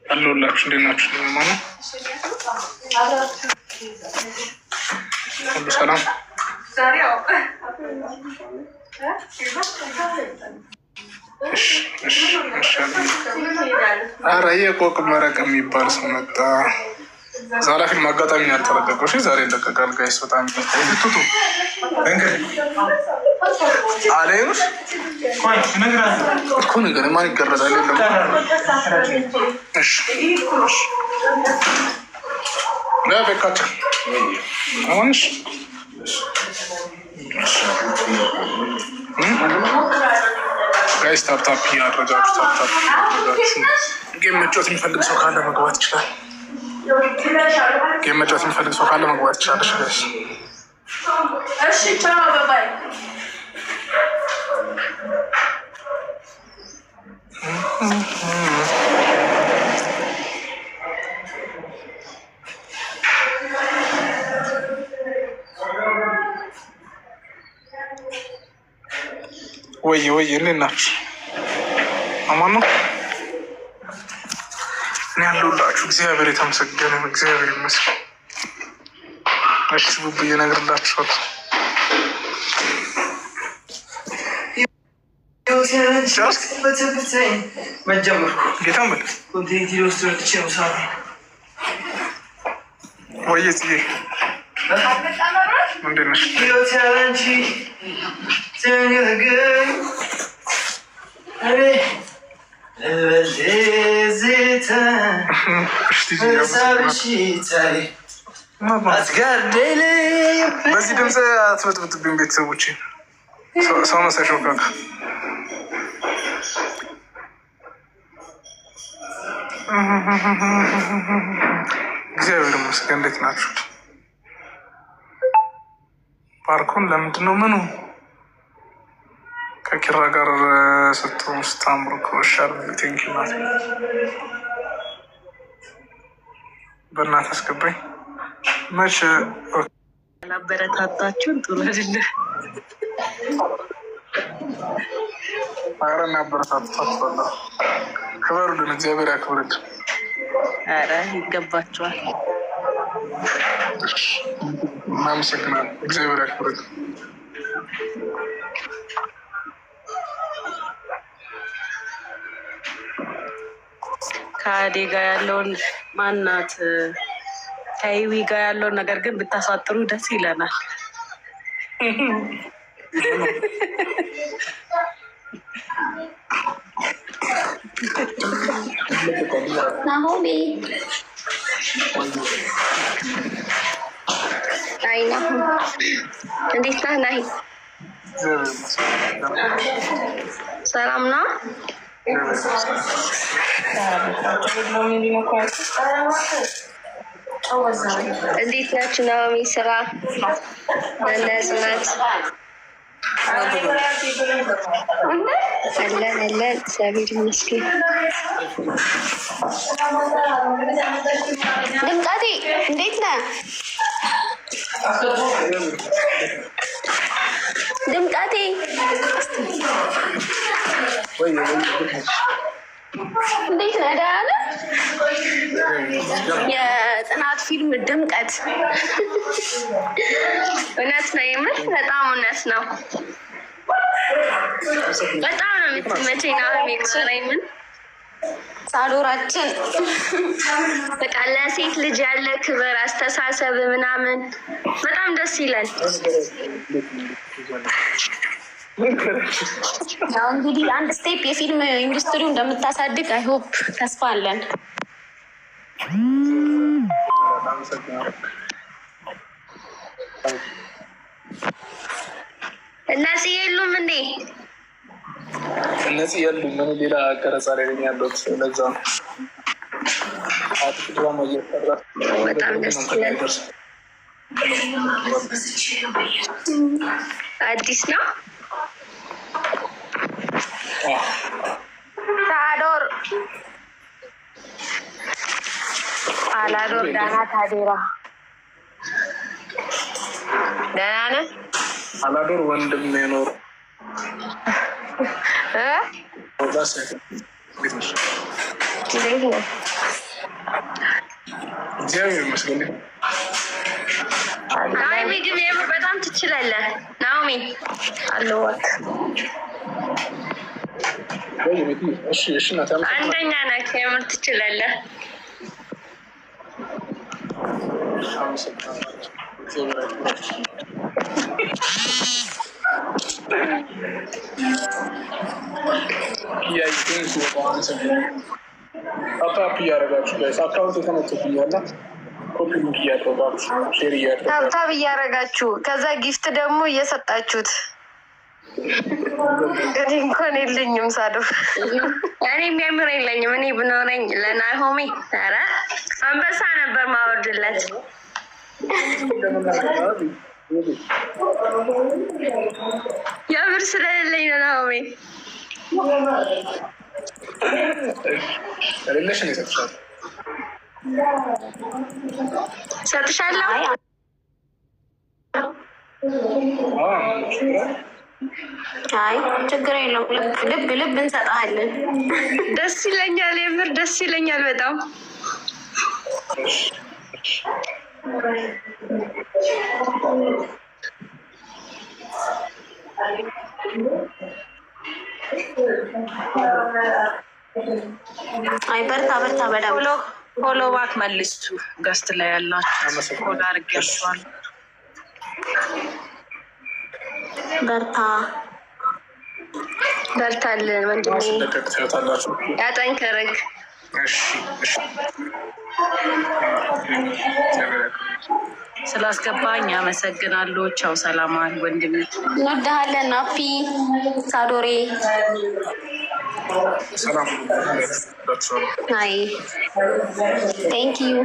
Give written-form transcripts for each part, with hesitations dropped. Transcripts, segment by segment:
አለሁላችሁ። እንዴት ናችሁ? ማለት ሁሉ ሰላም? ኧረ የቆቅ መረቅ የሚባል ሰው መጣ። ዛሬ ፊልም አጋጣሚ ያልተለቀቀው እሺ፣ ዛሬ ይለቀቃል። ጋይስ በጣም ቱቱ አለይሙስ እኮ ነገር ማን ይቀረጻል? የለም እሺ ለበቃች አሁንሽ ጋይስ ታፕታፕ እያደረጋችሁ ታፕታፕ እያደረጋችሁ ጌም መጫወት የሚፈልግ ሰው ካለ መግባት ይችላል። ጌም መጫወት የሚፈልግ ሰው ካለ መግባት ይችላለሽ ጋይስ። እሺ ቻው ባይ። ወይ እንዴት ናችሁ? አማን ነው እኔ ያለሁላችሁ። እግዚአብሔር የተመሰገነ ነው። እግዚአብሔር ይመስገን። እሺ ቡቡዬ እነግርላችኋለሁ። ጌታን በል ወይዬ ጽጌ እንዴት ነሽ? በዚህ ድምፅ አትበጥብጥብኝ ቤተሰቦቼ። ሰው መሳይ ሾካካ እግዚአብሔር ይመስገን። እንዴት ናችሁ? ፓርኩን ለምንድን ነው ምኑ ከኪራ ጋር ስትሆን ስታምሩ ከወሻል ቴንኪ ናት። በእናትህ አስገባኝ መቼ አበረታታችሁን? ጥሩ አይደለ? አረና አበረታታችኋል። ክበሩልን፣ እግዚአብሔር ያክብርልን። ኧረ ይገባችኋል። እናመሰግናለን። እግዚአብሔር ያክብርልን። ከአዴ ጋር ያለውን ማናት ከይዊ ጋር ያለውን ነገር ግን ብታሳጥሩ ደስ ይለናል። ናሆሜ አይ ናሆም እንዴት ነህ? ናይ ሰላም ነው? እንዴት ናችሁ? ናሆሜ ስራ ጽናት አለን እግዚአብሔር ይመስገን። ድምቀቴ እንዴት ነህ? ድምቀቴ እንዴት ነህ? ደህና ነህ? የጽናት ፊልም ድምቀት እውነት ነው፣ የምር በጣም እውነት ነው። በጣም ነው የምትመቸኝ ናሆሜ። ምን ሳዶራችን በቃ ለሴት ልጅ ያለ ክብር፣ አስተሳሰብ ምናምን በጣም ደስ ይላል። ያው እንግዲህ አንድ ስቴፕ የፊልም ኢንዱስትሪው እንደምታሳድግ አይ ሆፕ ተስፋ አለን። እነዚህ የሉም እንዴ? እነዚህ የሉም። ምን ሌላ ቀረጻ ላይ ነኝ ያለሁት። ለዛ ነው ድራማ እየሰራ በጣም ደስ ይላል። አዲስ ነው ታዶር አላዶር ዳና ታዴራ ደህና ነህ? አላዶር ወንድም የኖር እግዚአብሔር ይመስገን። ናኦሚ ግን የምር በጣም ትችላለህ። ናኦሚ አለዋት አንደኛ ነህ። የምር ትችላለህ። ታፕ እያደረጋችሁ ጋይስ አካውንት የተመቶብኛል። ኮፒ ሊንክ እያደረጋችሁ ሼር እያደረጋችሁ ታብታብ እያደረጋችሁ ከዛ ጊፍት ደግሞ እየሰጣችሁት። እኔ እንኳን የለኝም ሳዶ እኔ የሚያምር የለኝም። እኔ ብኖረኝ ለናሆሚ ኧረ አንበሳ ነበር ማወርድለት። የምር ስለሌለኝ ነው ናሆሚ። ሪሌሽን ይሰጥሻል። ሰጥሻለሁ። አይ ችግር የለውም። ልብ እንሰጣለን። ደስ ይለኛል። የምር ደስ ይለኛል በጣም። አይ በርታ በደምብ ፎሎ ባክ መልሱ። ገስት ላይ ያላችሁ ፎሎ አድርጌያችኋል። በርታልን ወንድሜ፣ ያጠንክርክ። ስላስገባኝ አመሰግናለሁ። ቻው ሰላማን ወንድሜ፣ እንወድሃለን። ናፒ ሳዶሬ ሰላም። አይ ቴንክ ዩ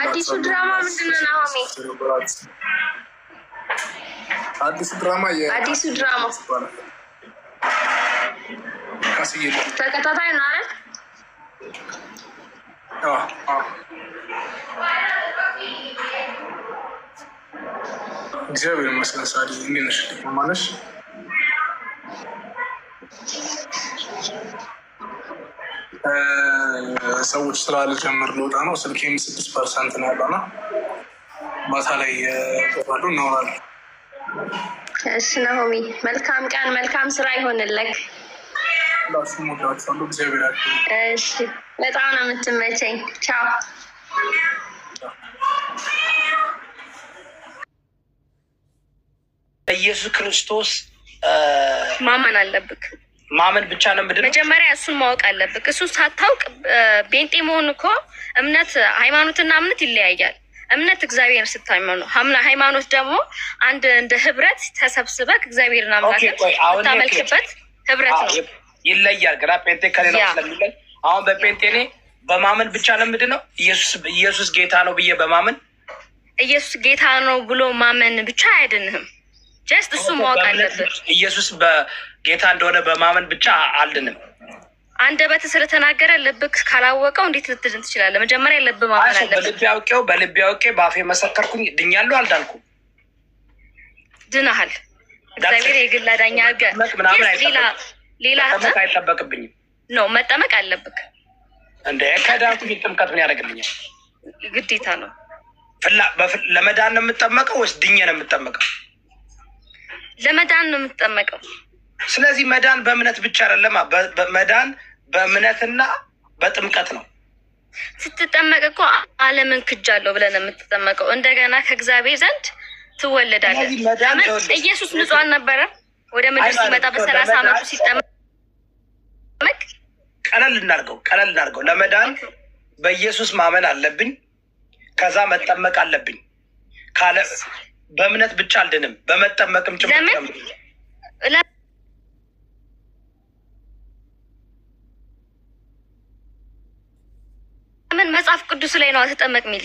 አዲሱ ድራማ ምንድን ነው ናሆሚ? አዲሱ ድራማ ተከታታይ ነው አይደል? እግዚአብሔር ይመስገን። ሳዲ እንዴት ነሽ? ማለሽ ሰዎች ስራ ልጀምር ልወጣ ነው። ስልኬም 6% ነው ያለና ማታ ላይ ገባሉ እናወራለን። እሺ ናሆሚ፣ መልካም ቀን፣ መልካም ስራ ይሆንልክ። ሁላችሁም ወዳችኋለሁ። እግዚአብሔር ያክል። እሺ፣ በጣም ነው የምትመቸኝ። ቻው። ኢየሱስ ክርስቶስ ማመን አለብክ። ማመን ብቻ ነው ምንድን ነው? መጀመሪያ እሱን ማወቅ አለብክ። እሱን ሳታውቅ ቤንጤ መሆን እኮ እምነት፣ ሃይማኖትና እምነት ይለያያል። እምነት እግዚአብሔር ስታመኑ፣ ሃይማኖት ደግሞ አንድ እንደ ህብረት ተሰብስበክ እግዚአብሔርን አምላክን ታመልክበት ህብረት ነው። ይለያል። ግራ ጴንጤ ከሌላው ስለሚለይ አሁን በጴንጤ እኔ በማመን ብቻ ነው ምንድን ነው ኢየሱስ ጌታ ነው ብዬ በማመን ኢየሱስ ጌታ ነው ብሎ ማመን ብቻ አይድንህም። ጀስት እሱ ማወቅ አለበት። ኢየሱስ በጌታ እንደሆነ በማመን ብቻ አልድንም። አንደበት ስለተናገረ ልብክ ካላወቀው እንዴት ልትድን ትችላለህ? መጀመሪያ ልብ ማመን አለበት። በልቤ አውቄው በአፌ መሰከርኩኝ ድኛለሁ፣ አልዳንኩም። ድነሃል። እግዚአብሔር የግል አዳኝ አድርገህ ሌላ አይጠበቅብኝም ነው መጠመቅ አለብክ። እንደ ከዳንኩኝ ጥምቀት ምን ያደርግልኛል? ግዴታ ነው። ለመዳን ነው የምጠመቀው ወይስ ድኜ ነው የምጠመቀው? ለመዳን ነው የምትጠመቀው። ስለዚህ መዳን በእምነት ብቻ አይደለም። መዳን በእምነትና በጥምቀት ነው። ስትጠመቅ እኮ ዓለምን ክጃለሁ ብለን የምትጠመቀው እንደገና ከእግዚአብሔር ዘንድ ትወለዳለህ። ኢየሱስ ንጹሕ አልነበረም? ወደ ምድር ሲመጣ በ30 ዓመቱ ሲጠመቅ ቀለል እናድርገው። ለመዳን በኢየሱስ ማመን አለብኝ፣ ከዛ መጠመቅ አለብኝ። ካለ በእምነት ብቻ አልድንም፣ በመጠመቅም ጭምር። ለምን መጽሐፍ ቅዱስ ላይ ነው ተጠመቅ የሚል?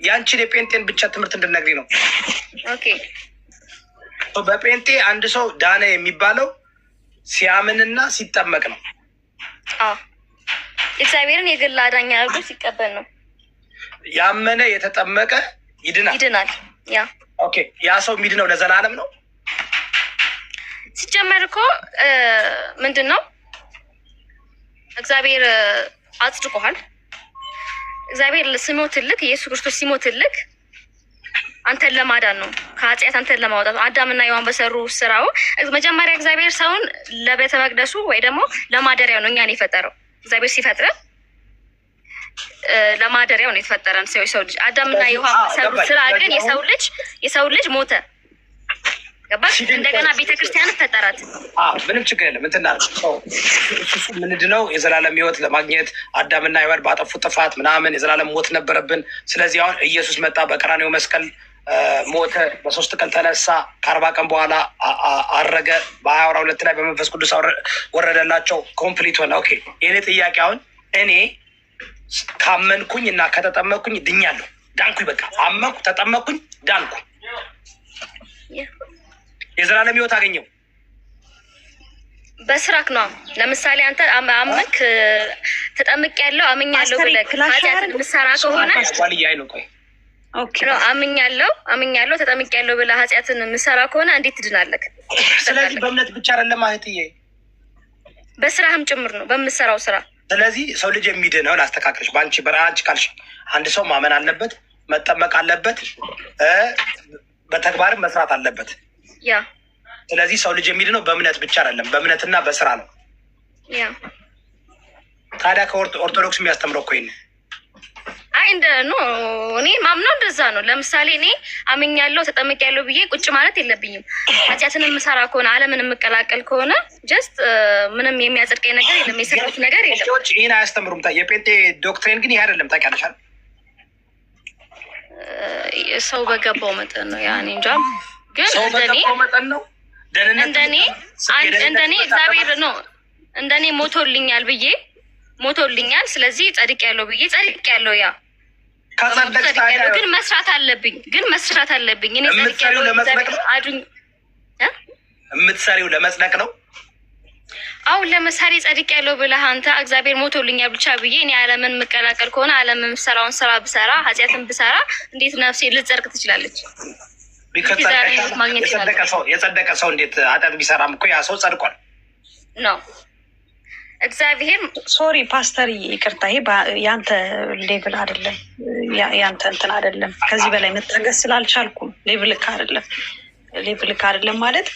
ያንቺን የጴንጤን ብቻ ትምህርት እንድነግሪ ነው። ኦኬ በጴንጤ አንድ ሰው ዳነ የሚባለው ሲያምንና ሲጠመቅ ነው። እግዚአብሔርን የግል አዳኝ አድርጎ ሲቀበል ነው። ያመነ የተጠመቀ ይድናል። ኦኬ ያ ሰው የሚድነው ለዘላለም ነው። ሲጀመር እኮ ምንድን ነው እግዚአብሔር አጽድቆሃል። እግዚአብሔር ሲሞትልክ ኢየሱስ ክርስቶስ ሲሞትልክ አንተን ለማዳን ነው፣ ከኃጢአት አንተን ለማውጣት። አዳምና ሔዋን በሰሩ ስራው መጀመሪያ እግዚአብሔር ሰውን ለቤተ መቅደሱ ወይ ደግሞ ለማደሪያው ነው እኛን የፈጠረው። እግዚአብሔር ሲፈጥረን ለማደሪያው ነው የተፈጠረን ሰው ልጅ። አዳምና ሔዋን በሰሩ ስራ ግን የሰው ልጅ ሞተ። ገባሽ? እንደገና ቤተክርስቲያን ፈጠራት። ምንም ችግር የለም። እንትና ምንድነው የዘላለም ህይወት ለማግኘት አዳምና ሔዋን ባጠፉት ጥፋት ምናምን የዘላለም ሞት ነበረብን። ስለዚህ አሁን ኢየሱስ መጣ፣ በቀራንዮ መስቀል ሞተ፣ በ3 ቀን ተነሳ፣ ከ40 ቀን በኋላ አረገ፣ በ22 ላይ በመንፈስ ቅዱስ ወረደላቸው። ኮምፕሊት ሆነ። ኦኬ የኔ ጥያቄ አሁን እኔ ካመንኩኝ እና ከተጠመኩኝ ድኛለሁ፣ ዳንኩኝ። በቃ አመንኩ፣ ተጠመኩኝ፣ ዳንኩ፣ የዘላለም ህይወት አገኘው። በስራክ ነው። ለምሳሌ አንተ አመንክ፣ ተጠምቅ ያለው አምኛለሁ ብለህ ኃጢአትን ምሰራ ከሆነ አምኛለሁ ተጠምቅ ያለው ብለህ ኃጢአትን ምሰራ ከሆነ እንዴት ትድናለህ? ስለዚህ በእምነት ብቻ አይደለም እህትዬ፣ በስራህም ጭምር ነው፣ በምሰራው ስራ። ስለዚህ ሰው ልጅ የሚድነው ላስተካክልሽ፣ በአንቺ ካልሽ አንድ ሰው ማመን አለበት፣ መጠመቅ አለበት፣ በተግባርም መስራት አለበት። ያ ስለዚህ ሰው ልጅ የሚድነው በእምነት ብቻ አይደለም፣ በእምነትና በስራ ነው። ያ ታዲያ ከኦርቶዶክስ የሚያስተምረው እኮ ይሄን እኔ ማምነው እንደዛ ነው። ለምሳሌ እኔ አምኛለሁ ተጠምቄያለሁ ብዬ ቁጭ ማለት የለብኝም። ኃጢአትን የምሰራ ከሆነ ዓለምን የምቀላቀል ከሆነ ጀስት ምንም የሚያጸድቀኝ ነገር የለም፣ የሰራሁት ነገር የለም። ይህን አያስተምሩም። የጴንጤ ዶክትሪን ግን ይሄ አይደለም። ታውቂያለሽ፣ ሰው በገባው መጠን ነው። ያኔ እንጃ ግን እንደኔ እግዚአብሔር ነው እንደኔ ሞቶልኛል። ስለዚህ ጸድቅ ያለው ብዬ ጸድቅ ያለው ያ ግን መስራት አለብኝ። እኔ ጸድቅ ያለው የምትሰሪው ለመጽደቅ ነው። አሁን ለምሳሌ ጸድቅ ያለው ብለህ አንተ እግዚአብሔር ሞቶልኛል ብቻ ብዬ እኔ ዓለምን የምቀላቀል ከሆነ ዓለምን የምሰራውን ስራ ብሰራ ኃጢአትን ብሰራ እንዴት ነፍሴ ልትጸድቅ ትችላለች? የጸደቀ ሰው እንዴት ኃጢአት ቢሰራም እኮ ያ ሰው ጸድቋል ነው። እግዚአብሔር ሶሪ ፓስተር ይቅርታ፣ ይሄ ያንተ ሌቭል አይደለም፣ ያንተ እንትን አይደለም። ከዚህ በላይ መታገስ ስላልቻልኩም ሌቭልክ አይደለም ማለት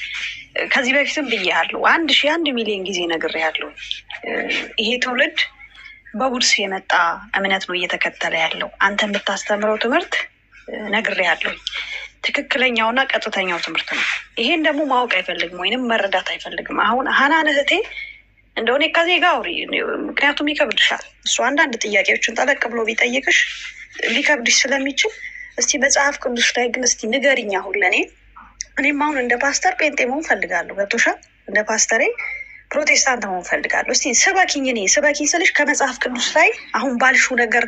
ከዚህ በፊትም ብዬሃለሁ፣ 1,000 ሚሊዮን ጊዜ ነግሬሃለሁ። ይሄ ትውልድ በውርስ የመጣ እምነት ነው እየተከተለ ያለው። አንተ የምታስተምረው ትምህርት ነግሬሃለሁ፣ ትክክለኛውና ቀጥተኛው ትምህርት ነው። ይሄን ደግሞ ማወቅ አይፈልግም ወይንም መረዳት አይፈልግም። አሁን ሀናን እህቴ እንደሆነ ከዚህ ጋር አውሪ፣ ምክንያቱም ይከብድሻል። እሱ አንዳንድ ጥያቄዎችን ጠለቅ ብሎ ቢጠይቅሽ ሊከብድሽ ስለሚችል እስቲ መጽሐፍ ቅዱስ ላይ ግን እስቲ ንገሪኝ። አሁን እኔም አሁን እንደ ፓስተር ጴንጤ መሆን ፈልጋለሁ፣ ገብቶሻል? እንደ ፓስተሬ ፕሮቴስታንት መሆን ፈልጋለሁ። እስቲ ስበኪኝ ስልሽ ከመጽሐፍ ቅዱስ ላይ አሁን ባልሽው ነገር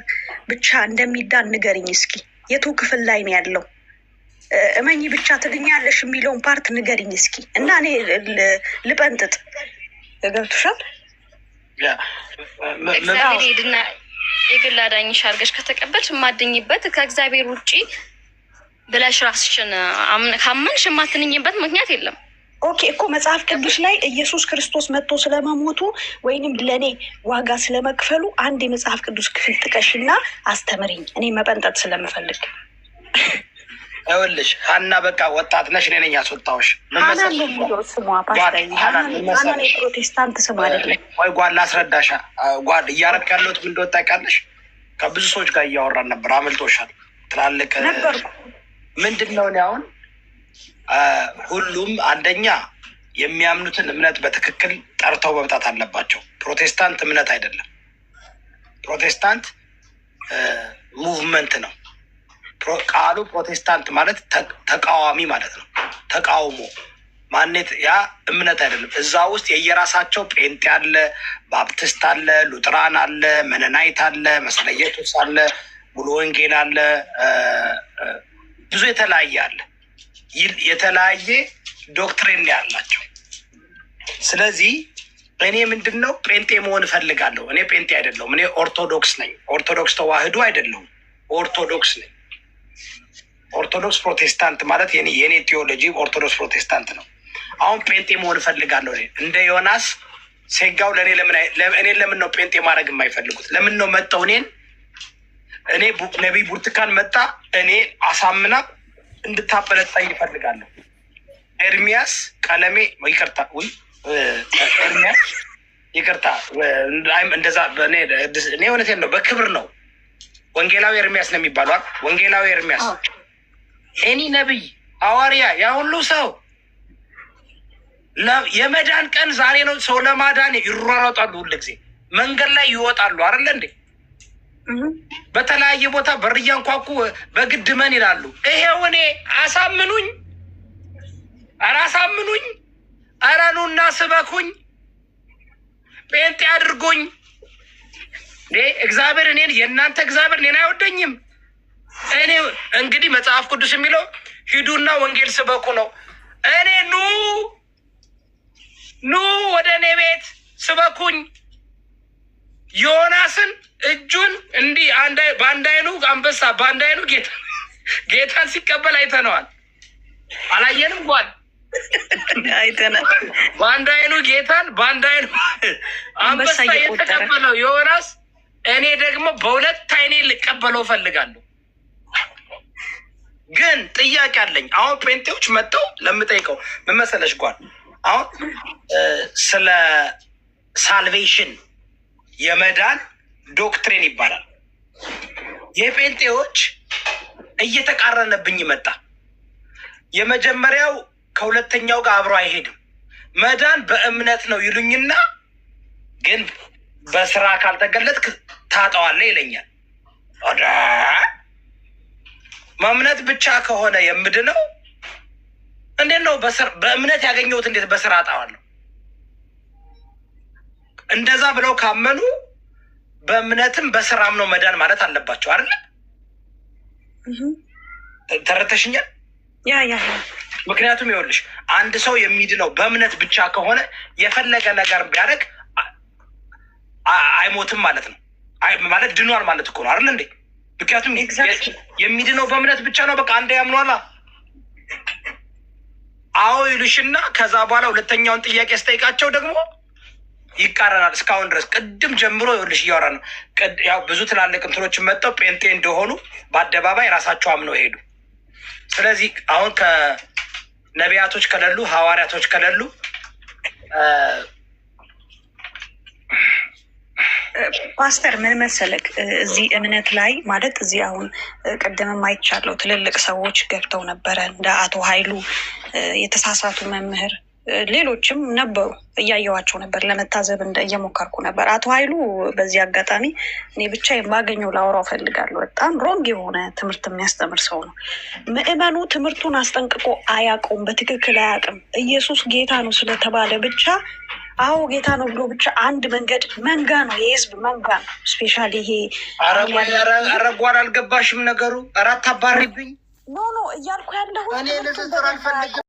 ብቻ እንደሚዳን ንገሪኝ እስኪ። የቱ ክፍል ላይ ነው ያለው? እመኚ ብቻ ትድኛለሽ የሚለውን ፓርት ንገሪኝ እስኪ እና እኔ ልጠንጥጥ። ገብቶሻል? እግዚአብሔር ሄድና የግል አዳኝሽ አድርገሽ ከተቀበልሽ የማትድኝበት ከእግዚአብሔር ውጭ ብለሽ ራስሽን ካመንሽ የማትድኝበት ምክንያት የለም። ኦኬ እኮ መጽሐፍ ቅዱስ ላይ ኢየሱስ ክርስቶስ መጥቶ ስለመሞቱ ወይንም ለእኔ ዋጋ ስለመክፈሉ አንድ የመጽሐፍ ቅዱስ ክፍል ጥቀሽና አስተምሪኝ። እኔ መጠንጠጥ ስለምፈልግ። ይኸውልሽ ሀና በቃ ወጣት ነሽ፣ እኔ ነኝ ያስወጣሁሽ። ስሟ ፓስተር የፕሮቴስታንት ስም አይደለም ወይ? ጓድ ላስረዳሻ። ጓድ እያረክ ያለሁት ምን እንደወጣ ታውቂያለሽ? ከብዙ ሰዎች ጋር እያወራን ነበር። አመልጦሻል። ትላልቅ ምንድን ነው እኔ አሁን ሁሉም አንደኛ የሚያምኑትን እምነት በትክክል ጠርተው መምጣት አለባቸው። ፕሮቴስታንት እምነት አይደለም። ፕሮቴስታንት ሙቭመንት ነው። ቃሉ ፕሮቴስታንት ማለት ተቃዋሚ ማለት ነው። ተቃውሞ ማነት ያ እምነት አይደለም። እዛ ውስጥ የየራሳቸው ጴንጤ አለ፣ ባፕቲስት አለ፣ ሉጥራን አለ፣ መነናይት አለ፣ መስለየቱስ አለ፣ ሙሉ ወንጌል አለ፣ ብዙ የተለያየ አለ። የተለያየ ዶክትሪን ያላቸው። ስለዚህ እኔ ምንድን ነው ጴንጤ መሆን እፈልጋለሁ። እኔ ጴንጤ አይደለሁም። እኔ ኦርቶዶክስ ነኝ። ኦርቶዶክስ ተዋህዶ አይደለሁም፣ ኦርቶዶክስ ነኝ። ኦርቶዶክስ ፕሮቴስታንት ማለት የኔ ቴዎሎጂ ኦርቶዶክስ ፕሮቴስታንት ነው። አሁን ጴንጤ መሆን እፈልጋለሁ። እኔ እንደ ዮናስ ሴጋው እኔ ለምን ነው ጴንጤ ማድረግ የማይፈልጉት? ለምን ነው መጣው እኔ ነቢይ ብርቱካን መጣ እኔ አሳምና እንድታበለጣኝ ይፈልጋለሁ። ኤርሚያስ ቀለሜ ይቅርታ ኤርሚያስ ይቅርታ እንደዛ እኔ እውነቴን ነው፣ በክብር ነው። ወንጌላዊ ኤርሚያስ ነው የሚባለው። ወንጌላዊ ኤርሚያስ እኔ ነቢይ ሐዋርያ ያ ሁሉ ሰው የመዳን ቀን ዛሬ ነው። ሰው ለማዳን ይሯሯጣሉ፣ ሁሉ ጊዜ መንገድ ላይ ይወጣሉ አይደለ እንዴ? በተለያየ ቦታ በር እያንኳኩ በግድ መን ይላሉ። ይሄው እኔ አሳምኑኝ፣ ኧረ አሳምኑኝ፣ ኧረ ኑና ስበኩኝ፣ ጴንጤ አድርጎኝ። እግዚአብሔር እኔን የእናንተ እግዚአብሔር እኔን አይወደኝም። እኔ እንግዲህ መጽሐፍ ቅዱስ የሚለው ሂዱና ወንጌል ስበኩ ነው። እኔ ኑ ወደ እኔ ቤት ስበኩኝ። ዮናስን እጁን እንዲህ በአንድ አይኑ አንበሳ በአንድ አይኑ ጌታን ሲቀበል አይተነዋል። አላየንም? ጓል አይተናል። በአንድ አይኑ ጌታን በአንድ አይኑ አንበሳ የተቀበለው ዮናስ፣ እኔ ደግሞ በሁለት አይኔ ልቀበለው ፈልጋለሁ። ግን ጥያቄ አለኝ። አሁን ጴንጤዎች መጥተው ለምጠይቀው ምን መሰለሽ ጓል፣ አሁን ስለ ሳልቬሽን የመዳን ዶክትሪን ይባላል። የጴንጤዎች እየተቃረነብኝ መጣ። የመጀመሪያው ከሁለተኛው ጋር አብሮ አይሄድም። መዳን በእምነት ነው ይሉኝና ግን በስራ ካልተገለጥክ ታጠዋለህ ይለኛል። በእምነት ብቻ ከሆነ የምድነው እንዴት ነው? በእምነት ያገኘሁት እንዴት በስራ አጣዋለሁ? እንደዛ ብለው ካመኑ በእምነትም በስራም ነው መዳን ማለት አለባቸው አይደለ? ተረተሽኛል? ያ ምክንያቱም ይኸውልሽ አንድ ሰው የሚድነው በእምነት ብቻ ከሆነ የፈለገ ነገር ቢያደርግ አይሞትም ማለት ነው። ማለት ድኗል ማለት እኮ ነው አይደል እንዴ? ምክንያቱም የሚድነው በእምነት ብቻ ነው። በቃ አንዴ ያምኗላ። አዎ ይሉሽና ከዛ በኋላ ሁለተኛውን ጥያቄ ስጠይቃቸው ደግሞ ይቃረናል። እስካሁን ድረስ ቅድም ጀምሮ ይኸውልሽ እያወራ ነው። ያው ብዙ ትላልቅ እንትኖችን መጥተው ጴንጤ እንደሆኑ በአደባባይ ራሳቸው አምነው ሄዱ። ስለዚህ አሁን ከነቢያቶች ከሌሉ ሐዋርያቶች ከሌሉ ፓስተር ምን መሰለክ፣ እዚህ እምነት ላይ ማለት እዚህ አሁን ቅድምም አይቻለሁ ትልልቅ ሰዎች ገብተው ነበረ፣ እንደ አቶ ኃይሉ የተሳሳቱ መምህር፣ ሌሎችም ነበሩ። እያየዋቸው ነበር፣ ለመታዘብ እየሞከርኩ ነበር። አቶ ኃይሉ በዚህ አጋጣሚ እኔ ብቻ የማገኘው ላወራው ፈልጋለሁ። በጣም ሮንግ የሆነ ትምህርት የሚያስተምር ሰው ነው። ምዕመኑ ትምህርቱን አስጠንቅቆ አያውቀውም፣ በትክክል አያውቅም። ኢየሱስ ጌታ ነው ስለተባለ ብቻ አዎ ጌታ ነው ብሎ ብቻ አንድ መንጋ ነው፣ የህዝብ መንጋ ነው። ስፔሻሊ ይሄ አረጓር አልገባሽም ነገሩ። አራት አባሪብኝ ኖ እያልኩ ያለሁት እኔ ንግግር አልፈልግም።